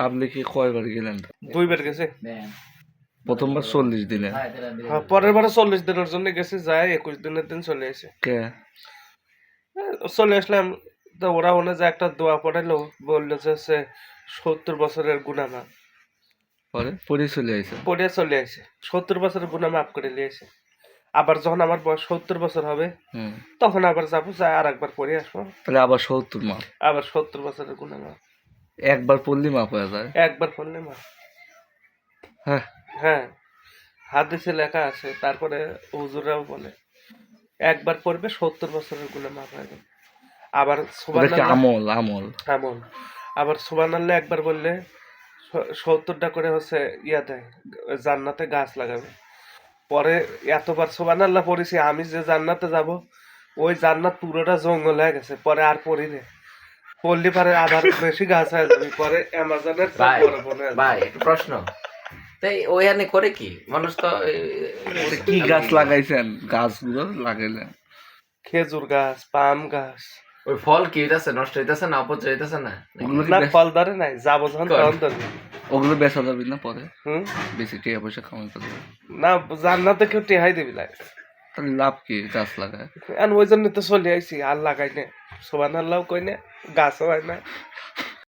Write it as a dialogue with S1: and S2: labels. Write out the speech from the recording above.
S1: আপনি কি কয়বার গেলেন?
S2: 2 বার গেছে।
S1: প্রথমবার 40 দিনে।
S2: হ্যাঁ, পরের বারে 40 দিনের জন্য গেছি, যায় 21 দিনের দিন চলে আসে।
S1: কে?
S2: চলে আসলাম, তো ওরা ওনে যে একটা দোয়া পড়াইলো, বললো যে সে 70 বছরের গুনাহ মাফ।
S1: পরে পরে চলে আইছে।
S2: পড়ে চলে আসে 70 বছরের গুনাহ মাফ করে নিয়ে আসে। আবার যখন আমার বয়স 70 বছর হবে, তখন আবার যাবো, যাই আর একবার পড়ে আসবো।
S1: তাহলে আবার 70 মাপ।
S2: আবার 70 বছরের গুনাহ মাফ।
S1: একবার পড়লে মাপ হয়ে যায়।
S2: একবার পড়লে মাফ।
S1: হ্যাঁ।
S2: হ্যাঁ, হাদিসে লেখা আছে। তারপরে হুজুররাও বলে একবার পড়বে 70 বছরের গুনাহ মাফ হয়ে যাবে। আবার
S1: ওটা কি
S2: সুবহানাল্লাহ
S1: আমল? আমল।
S2: এমন। আবার সুবহানাল্লাহ একবার বললে 70টা করে হচ্ছে ইয়া দেয়, জান্নাতে গাছ লাগাবে। পরে এতবার সুবহানাল্লাহ পড়েছি আমি, যে জান্নাতে যাব ওই জান্নাত পুরোটা জঙ্গল হয়ে গেছে। পরে আর পড়ি না, পড়লে পারে আবার বেশি গাছ হয়ে যাবে। পরে অ্যামাজনের
S3: ভাই
S2: বড় বনে
S3: ভাই একটু প্রশ্ন, তাই ওইখানে করে কি মানুষ তো
S1: কি গাছ লাগাইছেন? গাছগুলো লাগাইলেন?
S2: খেজুর গাছ, পাম গাছ।
S3: ওই ফল কি হইতাছে, নষ্ট হইতাছে না, অপচয় হইতাছে না?
S1: ওগুলো কি
S2: না, ফল ধরে নাই, যাবো যখন তখন ধরবে।
S1: ওগুলো বেচা যাবে না পরে?
S2: হুম,
S1: বেশি টাকা পয়সা কামাই করবে।
S2: না, জান্নাতে কেউ টেহাই দিবি না।
S1: তাহলে লাভ কি গাছ লাগায়?
S2: ওই জন্য তো চলে আইছি, আর লাগাই না। সুবহানাল্লাহ কই না, গাছও হয় না।